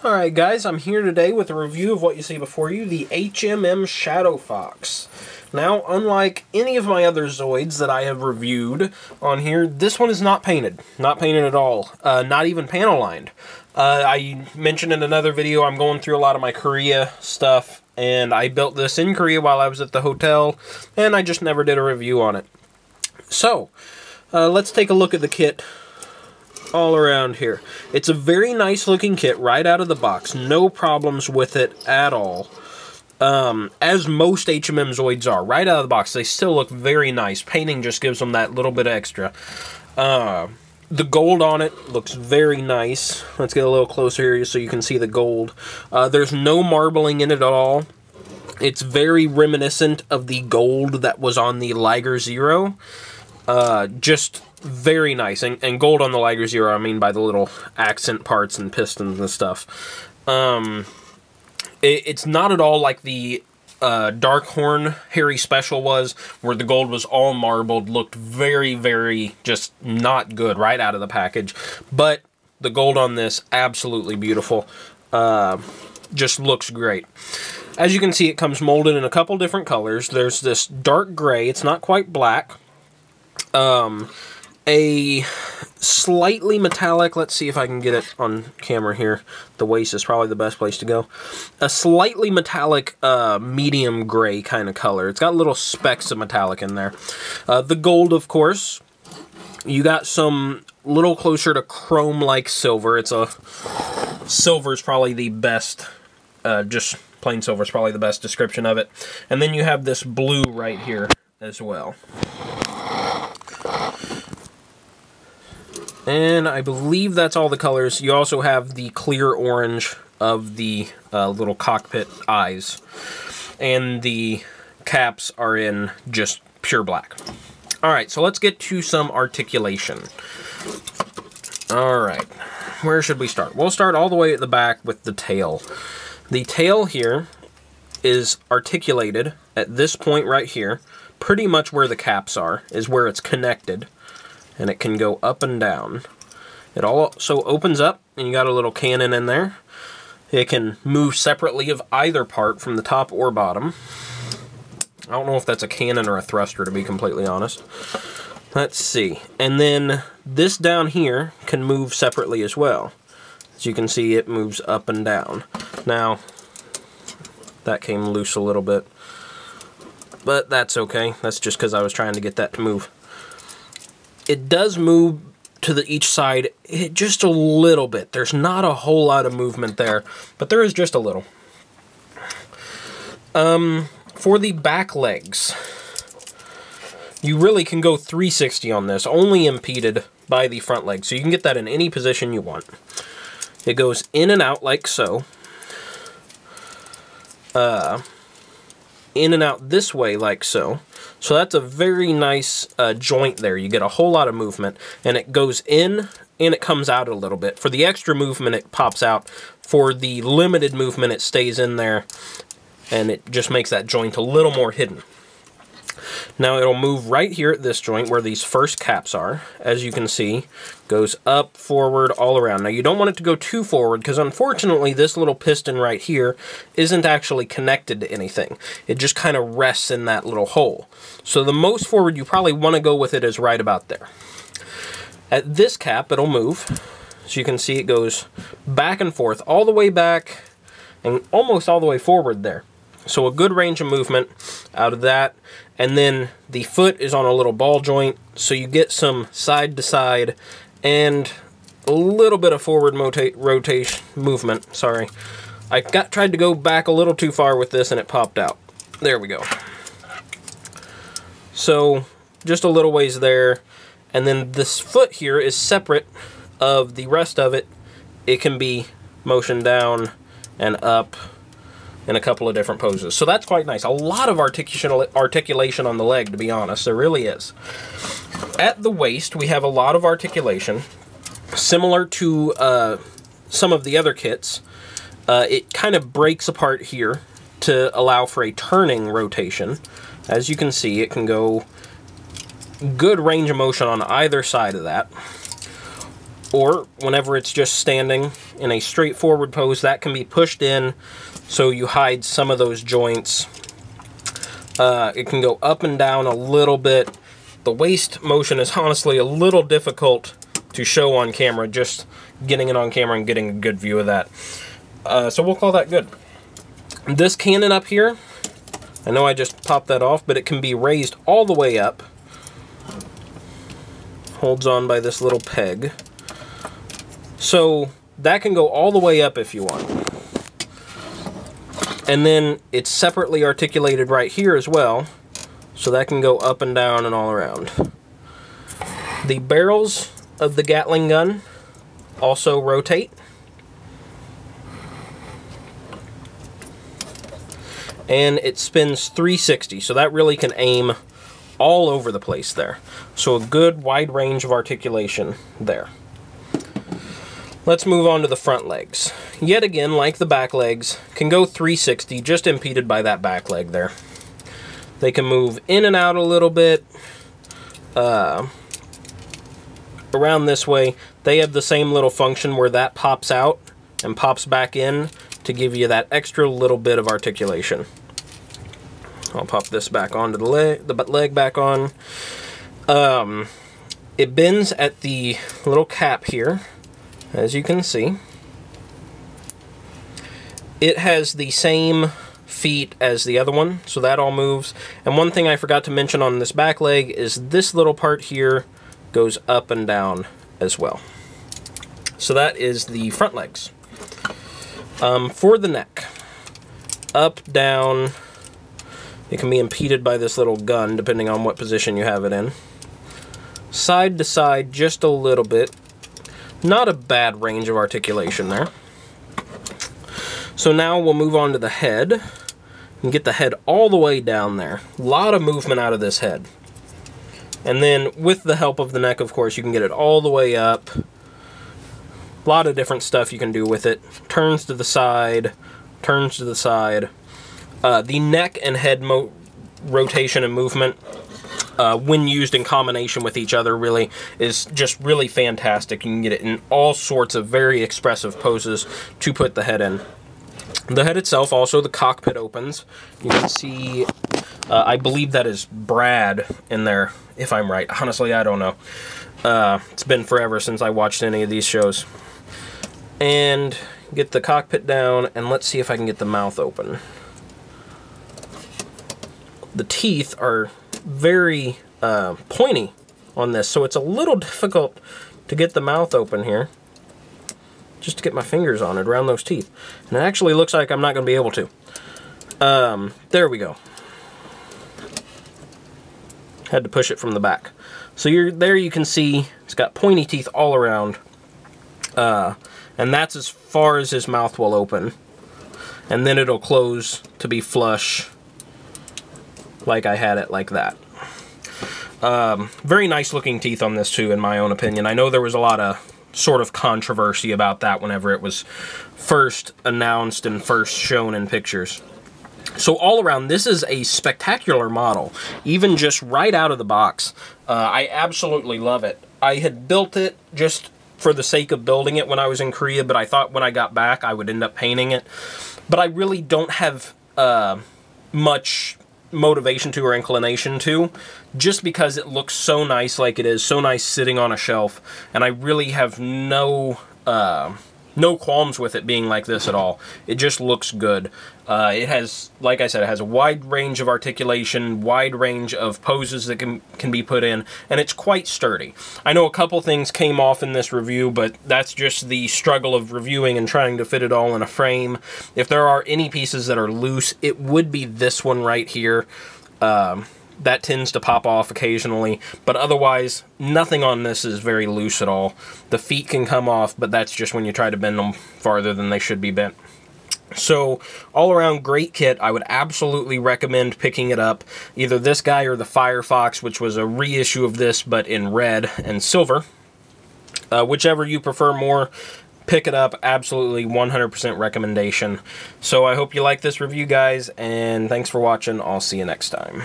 Alright guys, I'm here today with a review of what you see before you, the HMM Shadow Fox. Now, unlike any of my other Zoids that I have reviewed on here, this one is not painted. Not painted at all. Not even panel lined. I mentioned in another video I'm going through a lot of my Korea stuff, and I built this in Korea while I was at the hotel, and I just never did a review on it. So, let's take a look at the kit all around here. It's a very nice looking kit right out of the box. No problems with it at all. As most HMM Zoids are. Right out of the box, they still look very nice. Painting just gives them that little bit extra. The gold on it looks very nice. Let's get a little closer here so you can see the gold. There's no marbling in it at all. It's very reminiscent of the gold that was on the Liger Zero. Just very nice. And gold on the Liger Zero, I mean by the little accent parts and pistons and stuff. It's not at all like the Darkhorn Harry Special was, where the gold was all marbled, looked very, very just not good right out of the package. But the gold on this, absolutely beautiful. Just looks great. As you can see, it comes molded in a couple different colors. There's this dark gray, it's not quite black. A slightly metallic, let's see if I can get it on camera here. The waist is probably the best place to go. A slightly metallic, medium gray kind of color. It's got little specks of metallic in there. The gold, of course, you got some little closer to chrome-like silver. Silver is probably the best, just plain silver is probably the best description of it. And then you have this blue right here as well. And I believe that's all the colors. You also have the clear orange of the little cockpit eyes. And the caps are in just pure black. Alright, so let's get to some articulation. Alright, where should we start? We'll start all the way at the back with the tail. The tail here is articulated at this point right here. Pretty much where the caps are, is where it's connected. And it can go up and down. It also opens up, and you got a little cannon in there. It can move separately of either part from the top or bottom. I don't know if that's a cannon or a thruster, to be completely honest. Let's see. And then this down here can move separately as well. As you can see, it moves up and down. Now, that came loose a little bit. But that's okay. That's just because I was trying to get that to move. It does move to each side just a little bit. There's not a whole lot of movement there, but there is just a little. For the back legs, you really can go 360 on this, only impeded by the front leg. So you can get that in any position you want. It goes in and out like so. In and out this way like so. So that's a very nice joint there. You get a whole lot of movement, and it goes in and it comes out a little bit. For the extra movement, it pops out. For the limited movement, it stays in there, and it just makes that joint a little more hidden. Now it'll move right here at this joint where these first caps are. As you can see, goes up, forward, all around. Now you don't want it to go too forward because unfortunately this little piston right here isn't actually connected to anything. It just kind of rests in that little hole. So the most forward you probably want to go with it is right about there. At this cap it'll move. So you can see it goes back and forth, all the way back and almost all the way forward there. So a good range of movement out of that. And then the foot is on a little ball joint, so you get some side to side and a little bit of forward rotation movement. Sorry. I tried to go back a little too far with this and it popped out. There we go. So just a little ways there. And then this foot here is separate of the rest of it. It can be motioned down and up in a couple of different poses. So that's quite nice. A lot of articulation on the leg, to be honest. There really is. At the waist, we have a lot of articulation. Similar to some of the other kits, it kind of breaks apart here to allow for a turning rotation. As you can see, it can go good range of motion on either side of that. or whenever it's just standing in a straightforward pose, that can be pushed in so you hide some of those joints. It can go up and down a little bit. The waist motion is honestly a little difficult to show on camera, just getting it on camera and getting a good view of that. So we'll call that good. This cannon up here, I know I just popped that off, but it can be raised all the way up. Holds on by this little peg. So that can go all the way up if you want. And then it's separately articulated right here as well, so that can go up and down and all around. The barrels of the Gatling gun also rotate. And it spins 360, so that really can aim all over the place there. So a good wide range of articulation there. Let's move on to the front legs. Yet again, like the back legs, can go 360, just impeded by that back leg there. They can move in and out a little bit. Around this way, they have the same little function where that pops out and pops back in to give you that extra little bit of articulation. I'll pop this back onto the leg back on. It bends at the little cap here, as you can see. It has the same feet as the other one, so that all moves. And one thing I forgot to mention on this back leg is this little part here goes up and down as well. So that is the front legs. For the neck, up, down, it can be impeded by this little gun depending on what position you have it in. Side to side just a little bit. Not a bad range of articulation there. So now we'll move on to the head and get the head all the way down there. A lot of movement out of this head. And then with the help of the neck, of course, you can get it all the way up. A lot of different stuff you can do with it. Turns to the side, turns to the side. The neck and head rotation and movement, when used in combination with each other, really is just really fantastic. You can get it in all sorts of very expressive poses to put the head in. The head itself, also the cockpit opens. You can see, I believe that is Brad in there, if I'm right. Honestly, I don't know. It's been forever since I watched any of these shows. And get the cockpit down, and let's see if I can get the mouth open. The teeth are very pointy on this, so it's a little difficult to get the mouth open here. Just to get my fingers on it, around those teeth. And it actually looks like I'm not going to be able to. There we go. Had to push it from the back. So there you can see it's got pointy teeth all around. And that's as far as his mouth will open. And then it'll close to be flush, like I had it like that. Very nice looking teeth on this too, in my own opinion. I know there was a lot of sort of controversy about that whenever it was first announced and first shown in pictures. So all around, this is a spectacular model, even just right out of the box. I absolutely love it. I had built it just for the sake of building it when I was in Korea, but I thought when I got back I would end up painting it. But I really don't have much motivation to or inclination to, just because it looks so nice like it is, so nice sitting on a shelf, and I really have no qualms with it being like this at all. It just looks good. It has, like I said, it has a wide range of articulation, wide range of poses that can be put in, and it's quite sturdy. I know a couple things came off in this review, but that's just the struggle of reviewing and trying to fit it all in a frame. If there are any pieces that are loose, it would be this one right here. That tends to pop off occasionally, but otherwise, nothing on this is very loose at all. The feet can come off, but that's just when you try to bend them farther than they should be bent. So, all around great kit. I would absolutely recommend picking it up. Either this guy or the Firefox, which was a reissue of this, but in red and silver. Whichever you prefer more, pick it up. Absolutely 100% recommendation. So I hope you like this review, guys, and thanks for watching. I'll see you next time.